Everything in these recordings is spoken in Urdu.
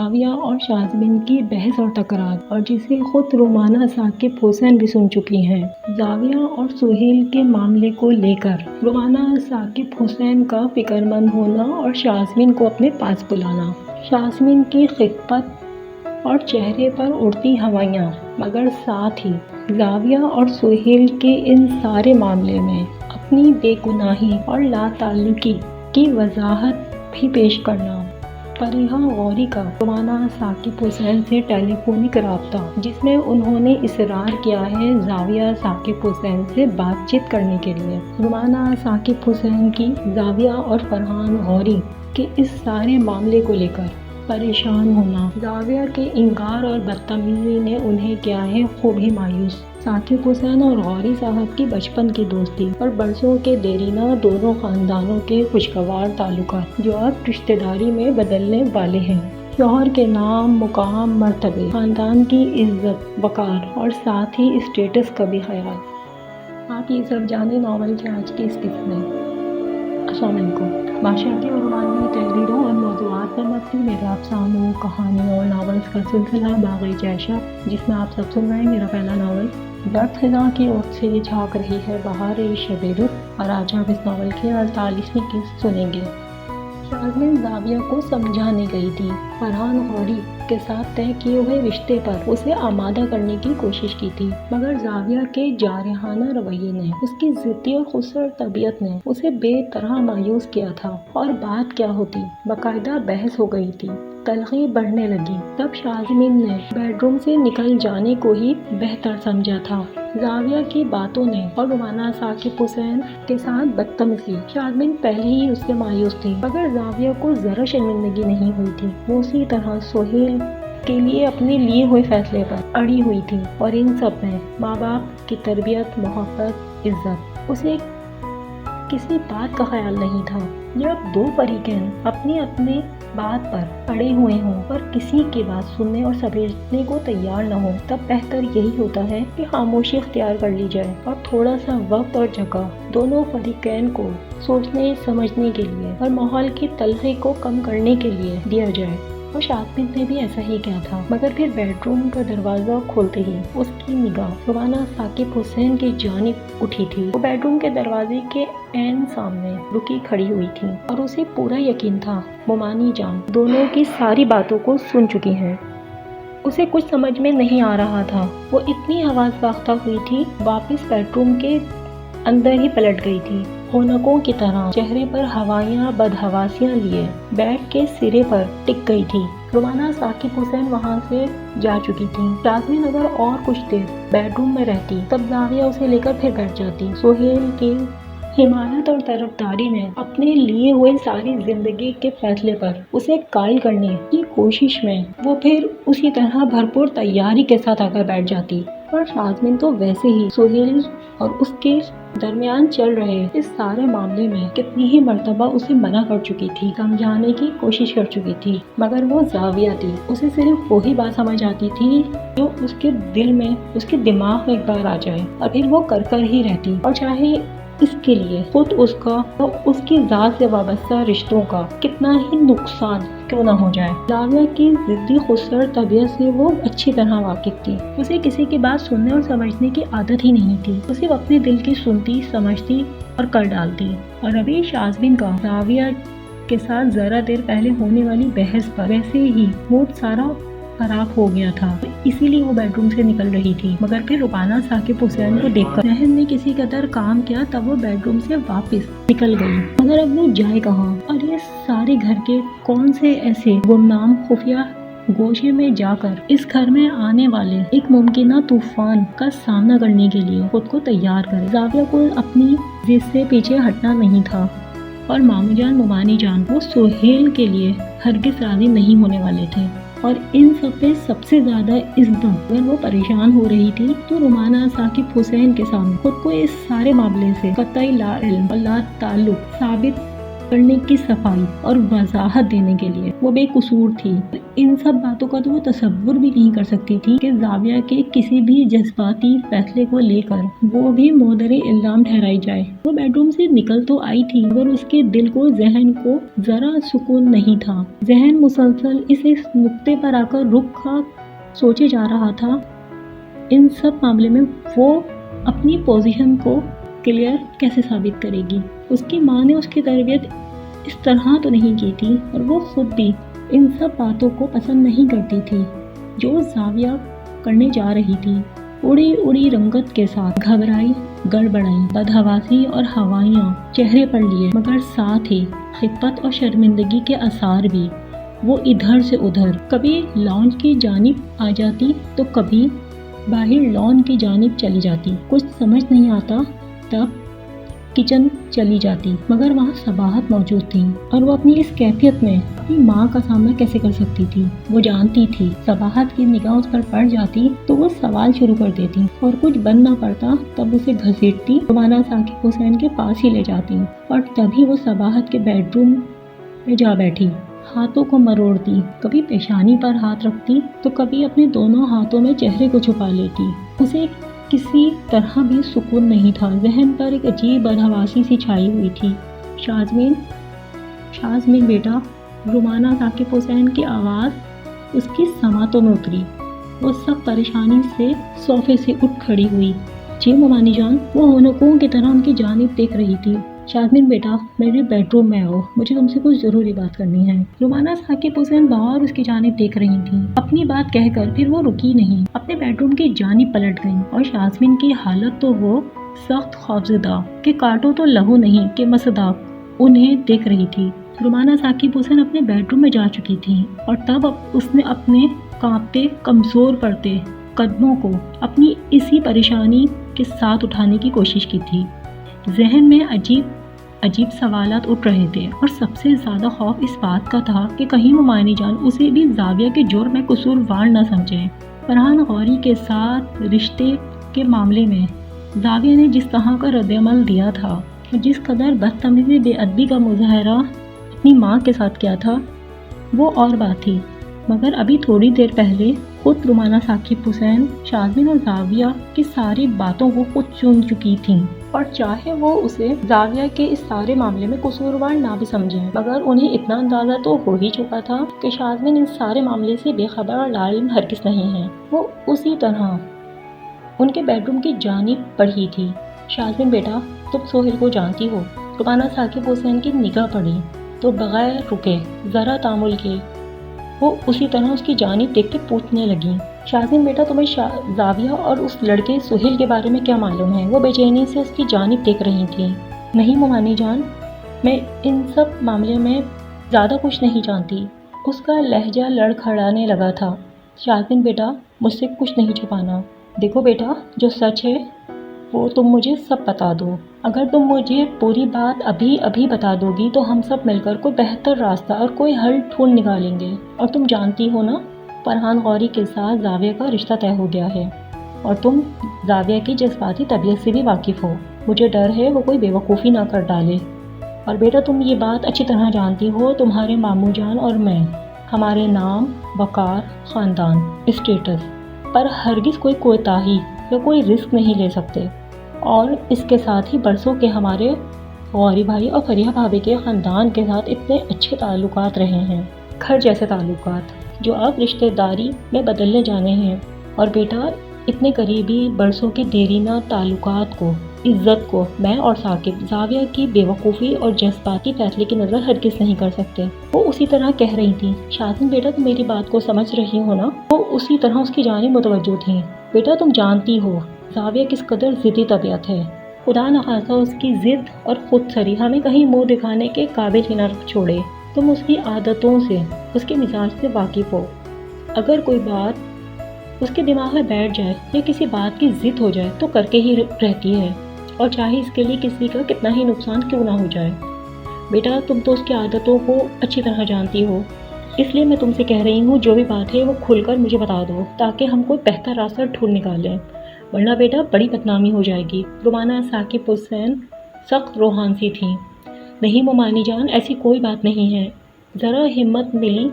زاویہ اور شازمین کی بحث اور تکرار، اور جسے خود رومانہ ثاقب حسین بھی سن چکی ہیں۔ زاویہ اور سہیل کے معاملے کو لے کر رومانہ ثاقب حسین کا فکر مند ہونا اور شازمین کو اپنے پاس بلانا، شازمین کی خفت اور چہرے پر اڑتی ہوائیاں، مگر ساتھ ہی زاویہ اور سہیل کے ان سارے معاملے میں اپنی بے گناہی اور لا تعلقی کی وضاحت بھی پیش کرنا۔ فریحہ غوری کا رومانہ ثاقب حسین سے ٹیلی فونک رابطہ، جس میں انہوں نے اصرار کیا ہے زاویہ ثاقب حسین سے بات چیت کرنے کے لیے۔ رومانہ ثاقب حسین کی زاویہ اور فرحان غوری کے اس سارے معاملے کو لے کر پریشان ہونا، زاویہ کے انکار اور بدتمیزی نے انہیں کیا ہے خوب ہی مایوس۔ ثاقب حسین اور غوری صاحب کی بچپن کی دوستی اور برسوں کے دیرینہ دونوں خاندانوں کے خوشگوار تعلقات، جو اب رشتہ داری میں بدلنے والے ہیں۔ شوہر کے نام، مقام، مرتبے، خاندان کی عزت، وقار اور ساتھ ہی اسٹیٹس کا بھی خیال۔ آپ یہ سب جانیں ناول کے آج کی اس قسط میں۔ السلام علیکم۔ معاشرتی اور رومانوی تحریروں اور موضوعات پر مبنی میرے افسانوں، کہانیوں اور ناولز کا سلسلہ باغِ جیشہ، جس میں آپ سب سن رہے ہیں میرا پہلا ناول۔ درد خزاں کی اوٹ سے جھانک رہی ہے بہار شب لطف، اور آج آپ اس ناول کی 48ویں قسط سنیں گے۔ شازمین زاویہ کو سمجھانے گئی تھی۔ فرحان غوری کے ساتھ طے کیے ہوئے رشتے پر اسے آمادہ کرنے کی کوشش کی تھی، مگر زاویہ کے جارحانہ رویے نے، اس کی ضدی اور خودسر طبیعت نے اسے بے طرح مایوس کیا تھا۔ اور بات کیا ہوتی، باقاعدہ بحث ہو گئی تھی، تلخی بڑھنے لگی۔ تب شازمین نے بیڈ روم سے نکل جانے کو ہی بہتر سمجھا تھا۔ زاویہ کی باتوں نے اور رومانہ ثاقب حسین کے ساتھ بدتمیزی، شازمین پہلے ہی اس سے مایوس تھی، مگر زاویہ کو ذرا شرمندگی نہیں ہوئی تھی۔ وہ اسی طرح سہیل کے لیے اپنے لیے ہوئے فیصلے پر اڑی ہوئی تھی، اور ان سب میں ماں باپ کی تربیت، محبت، عزت، اسے کسی بات کا خیال نہیں تھا۔ جب دو فریقین اپنی بات پر اڑے ہوئے ہوں اور کسی کی بات سننے اور سمجھنے کو تیار نہ ہو، تب بہتر یہی ہوتا ہے کہ خاموشی اختیار کر لی جائے اور تھوڑا سا وقت اور جگہ دونوں فریقین کو سوچنے سمجھنے کے لیے اور ماحول کی تلخی کو کم کرنے کے لیے دیا جائے۔ اور شازمین نے بھی ایسا ہی کیا تھا، مگر پھر بیڈ روم کا دروازہ کھولتے ہی اس کی نگاہ رومانہ ثاقب حسین کی جانب اٹھی تھی۔ وہ بیڈ روم کے دروازے کے عین سامنے رکی کھڑی ہوئی تھی، اور اسے پورا یقین تھا مومانی جان دونوں کی ساری باتوں کو سن چکی ہیں۔ اسے کچھ سمجھ میں نہیں آ رہا تھا، وہ اتنی حواس باختہ ہوئی تھی، واپس بیڈ روم کے اندر ہی پلٹ گئی تھی، ہونکوں کی طرح چہرے پر ہوائیاں بدحواسیاں لیے بیڈ کے سرے پر ٹک گئی تھی۔ رومانہ ثاقب حسین وہاں سے جا چکی تھی۔ شازمین اگر اور کچھ دیر بیڈ روم میں رہتی، تب زاویہ اسے لے کر پھر بیٹھ جاتی۔ سہیل کی حمایت اور طرفداری میں اپنے لیے ہوئے ساری زندگی کے فیصلے پر اسے قائل کرنے کی کوشش میں وہ پھر اسی طرح بھرپور تیاری کے ساتھ آ کر بیٹھ جاتی۔ اور شازمین تو ویسے ہی سہیل اور اس کے درمیان چل رہے اس سارے معاملے میں کتنی ہی مرتبہ اسے منع کر چکی تھی، سمجھانے کی کوشش کر چکی تھی، مگر وہ زاویہ تھی، اسے صرف وہی بات سمجھ آتی تھی جو اس کے دل میں، اس کے دماغ میں ایک بار آ جائے، اور پھر وہ کر ہی رہتی، اور چاہے اس کے لیے خود اس کا اور اس کی ذات سے وابستہ رشتوں کا کتنا ہی نقصان کیوں نہ ہو جائے۔ زاویہ کی ضدی خودسر طبیعت سے وہ اچھی طرح واقف تھی۔ اسے کسی کی بات سننے اور سمجھنے کی عادت ہی نہیں تھی، وہ صرف اپنے دل کی سنتی، سمجھتی اور کر ڈالتی۔ اور ابھی شازمین کا زاویہ کے ساتھ ذرا دیر پہلے ہونے والی بحث پر ویسے ہی موڈ سارا خراب ہو گیا تھا، اسی لیے وہ بیڈ روم سے نکل رہی تھی، مگر پھر رومانہ ثاقب حسین کو دیکھ کر ذہن نے کسی قدر کام کیا، تب وہ بیڈ روم سے واپس نکل گئی، مگر اب وہ جائے کہاں؟ اور یہ سارے گھر کے کون سے ایسے گمنام خفیہ گوشے میں جا کر اس گھر میں آنے والے ایک ممکنہ طوفان کا سامنا کرنے کے لیے خود کو تیار کرے۔ زاویہ کو اپنی ضد سے پیچھے ہٹنا نہیں تھا، اور مامو جان، مومانی جان، وہ سہیل کے لیے ہرگز راضی نہیں ہونے والے تھے۔ اور ان سب پہ سب سے زیادہ اس دم اگر وہ پریشان ہو رہی تھی تو رومانہ ثاقب حسین کے سامنے خود کو اس سارے معاملے سے قطعی لا علم اور لا تعلق ثابت کرنے کی صفائی اور وضاحت دینے کے لیے وہ بے قصور تھی۔ ان سب باتوں کا تو وہ تصور بھی نہیں کر سکتی تھی کہ زاویہ کے کسی بھی جذباتی فیصلے کو لے کر وہ بھی مودر الزام ٹھہرائی جائے۔ وہ بیڈ روم سے نکل تو آئی تھی مگر اس کے دل کو، ذہن کو ذرا سکون نہیں تھا۔ ذہن مسلسل اس نقطے پر آ کر رک کر سوچے جا رہا تھا، ان سب معاملے میں وہ اپنی پوزیشن کو کلیئر کیسے ثابت کرے گی۔ اس کی ماں نے اس کی تربیت اس طرح تو نہیں کی تھی اور وہ خود بھی ان سب باتوں کو پسند نہیں کرتی تھی جو زاویہ کرنے جا رہی تھی۔ اڑی اڑی رنگت کے ساتھ گھبرائی، گڑبڑائی، بدحواسی اور ہوائیاں چہرے پر لیے، مگر ساتھ ہی خفت اور شرمندگی کے آثار بھی۔ وہ ادھر سے ادھر، کبھی لانچ کی جانب آ جاتی تو کبھی باہر لان کی جانب چلی جاتی۔ کچھ سمجھ نہیں آتا تب کچن چلی جاتی، مگر وہاں صباحت موجود تھی اور وہ اپنی اس کیفیت میں اپنی ماں کا سامنا کیسے کر سکتی تھی۔ وہ جانتی تھی صباحت کی نگاہ اس پر پڑ جاتی تو وہ سوال شروع کر دیتی اور کچھ بن نہ پڑتا تب اسے گھسیٹتی، رومانہ ثاقب حسین کے پاس ہی لے جاتی اور تبھی وہ صباحت کے بیڈ روم میں جا بیٹھی، ہاتھوں کو مروڑتی، کبھی پیشانی پر ہاتھ رکھتی تو کبھی اپنے دونوں ہاتھوں میں چہرے کو چھپا لیتی۔ اسے کسی طرح بھی سکون نہیں تھا، ذہن پر ایک عجیب بدحواسی سی چھائی ہوئی تھی۔ شازمین بیٹا، رومانہ ثاقب حسین کی آواز اس کی سماعتوں میں اتری۔ وہ سخت پریشانی سے صوفے سے اٹھ کھڑی ہوئی۔ جی ممانی جان، وہ ہونکوں کی طرح ان کی جانب دیکھ رہی تھی۔ شازمین بیٹا، میرے بیڈ روم میں آؤ، مجھے تم سے کچھ ضروری بات کرنی ہے۔ رومانہ ثاقب حسین بغور اس کی جانب دیکھ رہی تھی۔ اپنی بات کہہ کر پھر وہ رکی نہیں، اپنے بیڈ روم کی جانب پلٹ گئی اور شازمین کی حالت تو وہ سخت خوفزدہ کہ کاٹو تو لہو نہیں کہ مصداق انہیں دیکھ رہی تھی۔ رومانہ ثاقب حسین اپنے بیڈ روم میں جا چکی تھی اور تب اس نے اپنے کانپتے کمزور پڑتے قدموں کو اپنی اسی پریشانی کے ساتھ اٹھانے کی کوشش کی تھی۔ ذہن میں عجیب سوالات اٹھ رہے تھے اور سب سے زیادہ خوف اس بات کا تھا کہ کہیں ممانی جان اسے بھی زاویہ کے جرم میں قصوروار نہ سمجھیں۔ فرحان غوری کے ساتھ رشتے کے معاملے میں زاویہ نے جس طرح کا رد عمل دیا تھا اور جس قدر بدتمیزی بے ادبی کا مظاہرہ اپنی ماں کے ساتھ کیا تھا وہ اور بات تھی، مگر ابھی تھوڑی دیر پہلے خود رومانہ ثاقب حسین شازمین اور زاویہ کی ساری باتوں کو خود سن چکی تھیں اور چاہے وہ اسے زاویہ کے اس سارے معاملے میں قصوروار نہ بھی سمجھیں، مگر انہیں اتنا اندازہ تو ہو ہی چکا تھا کہ شازمین اس سارے معاملے سے بے خبر اور لاعلم ہرگز نہیں ہے۔ وہ اسی طرح ان کے بیڈ روم کی جانب بڑھی تھی۔ شازمین بیٹا، تم سہیل کو جانتی ہو؟ رومانہ ثاقب حسین کی نگاہ پڑی تو بغیر رکے، ذرا تامل کے وہ اسی طرح اس کی جانب دیکھتے پوچھنے لگی، شازمین بیٹا تمہیں زاویہ اور اس لڑکے سہیل کے بارے میں کیا معلوم ہے؟ وہ بے چینی سے اس کی جانب دیکھ رہی تھی۔ نہیں ممانی جان، میں ان سب معاملے میں زیادہ کچھ نہیں جانتی۔ اس کا لہجہ لڑکھڑانے لگا تھا۔ شازمین بیٹا، مجھ سے کچھ نہیں چھپانا۔ دیکھو بیٹا، جو سچ ہے وہ تم مجھے سب بتا دو۔ اگر تم مجھے پوری بات ابھی بتا دو گی تو ہم سب مل کر کوئی بہتر راستہ اور کوئی حل ڈھونڈ نکالیں گے۔ اور تم جانتی ہو نا، فرحان غوری کے ساتھ زاویہ کا رشتہ طے ہو گیا ہے اور تم زاویہ کی جذباتی طبیعت سے بھی واقف ہو۔ مجھے ڈر ہے وہ کوئی بے وقوفی نہ کر ڈالے۔ اور بیٹا تم یہ بات اچھی طرح جانتی ہو، تمہارے ماموں جان اور میں ہمارے نام، وقار، خاندان، اسٹیٹس پر ہرگز کوئی کوتاہی یا کوئی رسک نہیں لے سکتے، اور اس کے ساتھ ہی برسوں کے ہمارے غوری بھائی اور فریحہ بھابھی کے خاندان کے ساتھ اتنے اچھے تعلقات رہے ہیں، گھر جیسے تعلقات جو اب رشتہ داری میں بدلنے جانے ہیں۔ اور بیٹا اتنے قریبی برسوں کے دیرینہ تعلقات کو، عزت کو میں اور ثاقب زاویہ کی بے وقوفی اور جذباتی فیصلے کی نظر ہرگز نہیں کر سکتے۔ وہ اسی طرح کہہ رہی تھی، شازمین بیٹا تم میری بات کو سمجھ رہی ہو نا؟ وہ اسی طرح اس کی جانب متوجہ تھی۔ بیٹا تم جانتی ہو زاویہ کس قدر ضدی طبیعت ہے، خدا نخواستہ اس کی ضد اور خود سری ہمیں کہیں منہ دکھانے کے قابل ہی نہ چھوڑے۔ تم اس کی عادتوں سے، اس کے مزاج سے واقف ہو۔ اگر کوئی بات اس کے دماغ میں بیٹھ جائے یا کسی بات کی ضد ہو جائے تو کر کے ہی رہتی ہے، اور چاہے اس کے لیے کسی کا کتنا ہی نقصان کیوں نہ ہو جائے۔ بیٹا تم تو اس کی عادتوں کو اچھی طرح جانتی ہو، اس لیے میں تم سے کہہ رہی ہوں جو بھی بات ہے وہ کھل کر مجھے بتا دو تاکہ ہم کوئی بہتر راستہ ڈھونڈ نکالیں، ورنہ بیٹا بڑی بدنامی ہو جائے گی۔ رومانہ ثاقب حسین سخت روحان سی تھیں، نہیں ممانی جان، ایسی کوئی بات نہیں ہے۔ ذرا ہمت ملی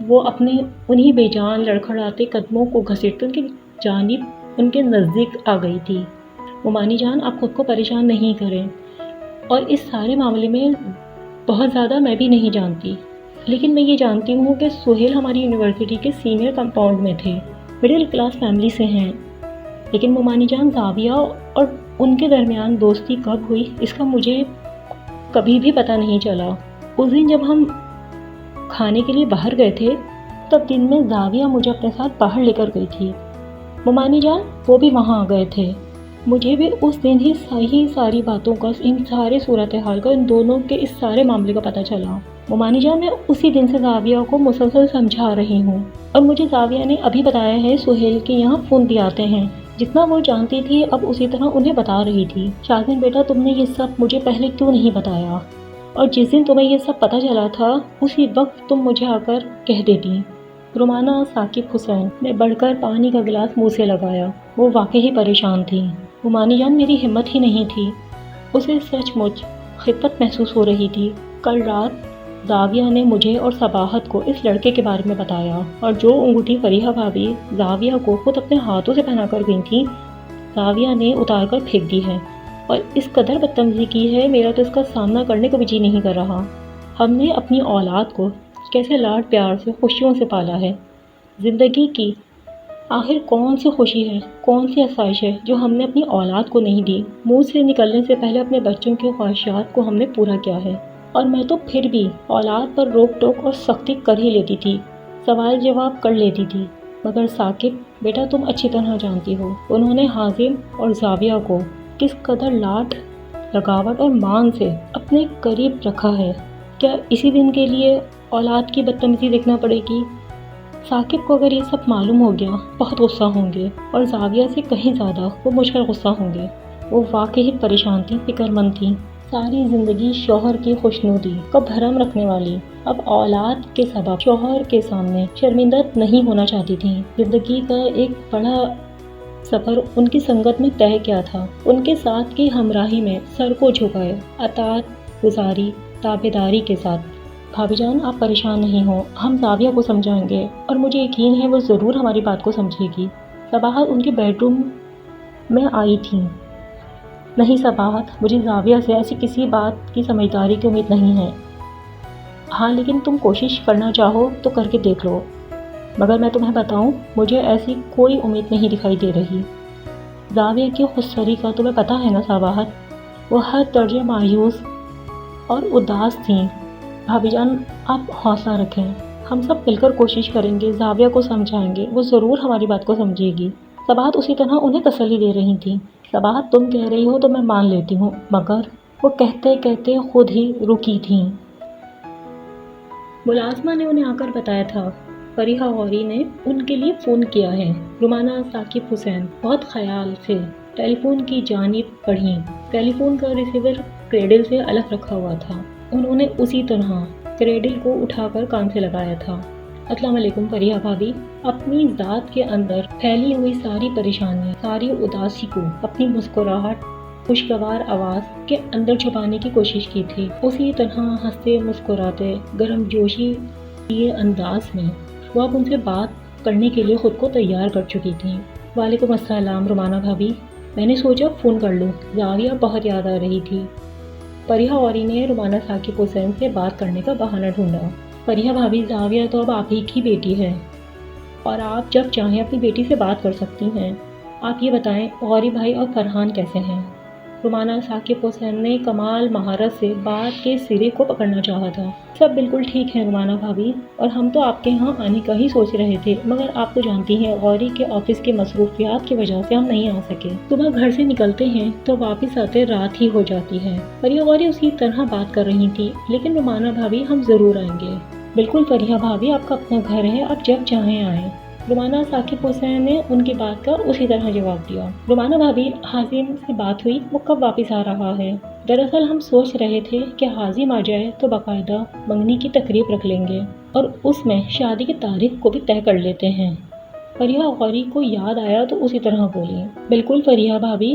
وہ اپنے انہی بے جان لڑکھڑاتے قدموں کو گھسیٹتے ان کی جانب ان کے نزدیک آ گئی تھی۔ ممانی جان، آپ خود کو پریشان نہیں کریں، اور اس سارے معاملے میں بہت زیادہ میں بھی نہیں جانتی، لیکن میں یہ جانتی ہوں کہ سہیل ہماری یونیورسٹی کے سینئر کمپاؤنڈ میں تھے، مڈل کلاس فیملی سے ہیں، لیکن ممانی جان زاویہ اور ان کے درمیان دوستی کب ہوئی اس کا مجھے کبھی بھی پتہ نہیں چلا۔ اس دن جب ہم کھانے کے لیے باہر گئے تھے تب دن میں زاویہ مجھے اپنے ساتھ باہر لے کر گئی تھی۔ ممانی جان وہ بھی وہاں آ گئے تھے۔ مجھے بھی اس دن ہی ساری باتوں کا، ان سارے صورتحال کا، ان دونوں کے اس سارے معاملے کا پتہ چلا۔ ممانی جان، میں اسی دن سے زاویہ کو مسلسل سمجھا رہی ہوں، اور مجھے زاویہ نے ابھی بتایا ہے سہیل کے یہاں فون بھی آتے ہیں۔ جتنا وہ جانتی تھی اب اسی طرح انہیں بتا رہی تھی۔ شاہزین بیٹا، تم نے یہ سب مجھے پہلے کیوں نہیں بتایا؟ اور جس دن تمہیں یہ سب پتہ چلا تھا اسی وقت تم مجھے آ کر کہہ دیتی۔ رومانہ ثاقب حسین نے بڑھ کر پانی کا گلاس منہ سے لگایا۔ وہ واقعی پریشان تھی۔ ممانی جان، میری ہمت ہی نہیں تھی۔ اسے سچ مچ خفت محسوس ہو رہی تھی۔ کل رات زاویہ نے مجھے اور صباحت کو اس لڑکے کے بارے میں بتایا، اور جو انگوٹھی فریحہ بھابی زاویہ کو خود اپنے ہاتھوں سے پہنا کر گئی تھی زاویہ نے اتار کر پھینک دی ہے، اور اس قدر بدتمیزی کی ہے میرا تو اس کا سامنا کرنے کو بھی جی نہیں کر رہا۔ ہم نے اپنی اولاد کو کیسے لاڈ پیار سے خوشیوں سے پالا ہے۔ زندگی کی آخر کون سی خوشی ہے، کون سی آسائش ہے جو ہم نے اپنی اولاد کو نہیں دی؟ منہ سے نکلنے سے پہلے اپنے بچوں کی خواہشات کو ہم نے پورا کیا ہے، اور میں تو پھر بھی اولاد پر روک ٹوک اور سختی کر ہی لیتی تھی، سوال جواب کر لیتی تھی۔ مگر ثاقب بیٹا، تم اچھی طرح جانتی ہو انہوں نے حازم اور زاویہ کو کس قدر لاڈ لگاوٹ اور مان سے اپنے قریب رکھا ہے۔ کیا اسی دن کے لیے اولاد کی بدتمیزی دیکھنا پڑے گی؟ ثاقب کو اگر یہ سب معلوم ہو گیا بہت غصہ ہوں گے، اور زاویہ سے کہیں زیادہ وہ مجھ پر غصہ ہوں گے۔ وہ واقعی پریشان تھی، فکر مند تھی۔ ساری زندگی شوہر کی خوشنودی کا بھرم رکھنے والی اب اولاد کے سبب شوہر کے سامنے شرمندہ نہیں ہونا چاہتی تھی۔ زندگی کا ایک بڑا سفر ان کی سنگت میں طے کیا تھا، ان کے ساتھ کی ہمراہی میں سر کو جھکائے، اطاعت گزاری تابعداری کے ساتھ۔ بھابی جان، آپ پریشان نہیں ہوں، ہم زاویہ کو سمجھائیں گے، اور مجھے یقین ہے وہ ضرور ہماری بات کو سمجھے گی۔ صباحت ان کے بیڈ روم میں آئی تھی۔ نہیں صباحت، مجھے زاویہ سے ایسی کسی بات کی سمجھداری کی امید نہیں ہے۔ ہاں لیکن تم کوشش کرنا چاہو تو کر کے دیکھ لو، مگر میں تمہیں بتاؤں مجھے ایسی کوئی امید نہیں دکھائی دے رہی۔ زاویہ کی خودسری کا تمہیں پتہ ہے نا صباحت، وہ ہر درجے مایوس اور اداس تھیں۔ بھابی جان، آپ حوصلہ رکھیں، ہم سب مل کر کوشش کریں گے، زاویہ کو سمجھائیں گے، وہ ضرور ہماری بات کو سمجھے گی۔ صباحت اسی طرح انہیں تسلی دے رہی تھی۔ صباحت، تم کہہ رہی ہو تو میں مان لیتی ہوں، مگر وہ کہتے کہتے خود ہی رکی تھیں۔ ملازمہ نے انہیں آ کر بتایا تھا فریحہ غوری نے ان کے لیے فون کیا ہے۔ رومانہ ثاقب حسین بہت خیال سے ٹیلی فون کی جانب بڑھیں۔ ٹیلی فون کا ریسیور کریڈل سے الگ رکھا ہوا تھا۔ انہوں نے اسی طرح کریڈل کو اٹھا کر کان سے لگایا تھا۔ السلام علیکم فریحہ بھابی۔ اپنی ذات کے اندر پھیلی ہوئی ساری پریشانی، ساری اداسی کو اپنی مسکراہٹ، خوشگوار آواز کے اندر چھپانے کی کوشش کی تھی۔ اسی طرح ہنستے مسکراتے گرم جوشی کے انداز میں وہ اب ان سے بات کرنے کے لیے خود کو تیار کر چکی تھیں۔ وعلیکم السلام رومانہ بھابی، میں نے سوچا فون کر لوں، زاویہ بہت یاد آ رہی تھی۔ فریحہ غوری نے رومانہ ثاقب حسین سے بات کرنے کا بہانہ ڈھونڈا۔ فریحہ بھابی، زاویہ تو اب آپ ہی کی بیٹی ہے، اور آپ جب چاہیں اپنی بیٹی سے بات کر سکتی ہیں۔ آپ یہ بتائیں غوری بھائی اور فرحان کیسے ہیں؟ رومانہ ثاقب حسین نے کمال مہارت سے بات کے سرے کو پکڑنا چاہا تھا۔ سب بالکل ٹھیک ہے رومانہ بھابی، اور ہم تو آپ کے یہاں آنے کا ہی سوچ رہے تھے، مگر آپ تو جانتی ہیں غوری کے آفس کی مصروفیات کی وجہ سے ہم نہیں آ سکے۔ صبح گھر سے نکلتے ہیں تو واپس آتے رات ہی ہو جاتی ہے۔ فریحہ غوری اسی طرح بات کر رہی تھی، لیکن رومانہ بھابی ہم ضرور آئیں گے۔ بالکل فریحہ بھابی، آپ کا اپنا گھر ہے، آپ جب چاہیں آئیں۔ رومانہ ثاقب حسین نے ان کی بات کا اسی طرح جواب دیا۔ رومانہ بھابی، حازم سے بات ہوئی؟ وہ کب واپس آ رہا ہے؟ دراصل ہم سوچ رہے تھے کہ حازم آ جائے تو باقاعدہ منگنی کی تقریب رکھ لیں گے، اور اس میں شادی کی تاریخ کو بھی طے کر لیتے ہیں۔ فریحہ غوری کو یاد آیا تو اسی طرح بولی۔ بالکل فریحہ بھابی،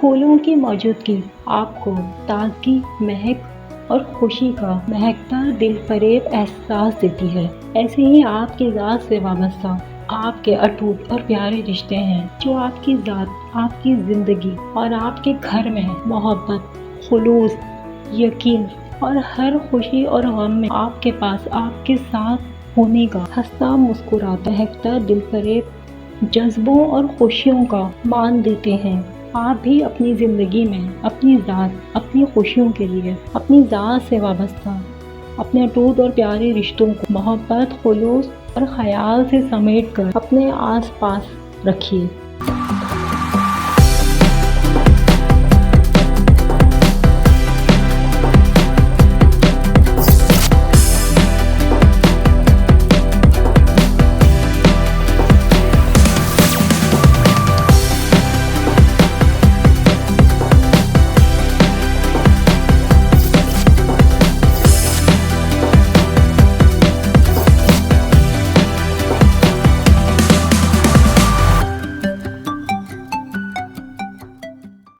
پھولوں کی موجودگی آپ کو تازگی، مہک اور خوشی کا مہکتا دل فریب احساس دیتی ہے۔ ایسے ہی آپ کی ذات سے وابستہ آپ کے اٹوٹ اور پیارے رشتے ہیں جو آپ کی ذات، آپ کی زندگی اور آپ کے گھر میں محبت، خلوص، یقین اور ہر خوشی اور غم میں آپ کے پاس، آپ کے ساتھ ہونے کا ہنستا مسکراتا مہکتا دل فریب جذبوں اور خوشیوں کا مان دیتے ہیں۔ آپ بھی اپنی زندگی میں اپنی ذات، اپنی خوشیوں کے لیے اپنی ذات سے وابستہ اپنے اٹوٹ اور پیارے رشتوں کو محبت، خلوص اور خیال سے سمیٹ کر اپنے آس پاس رکھیے۔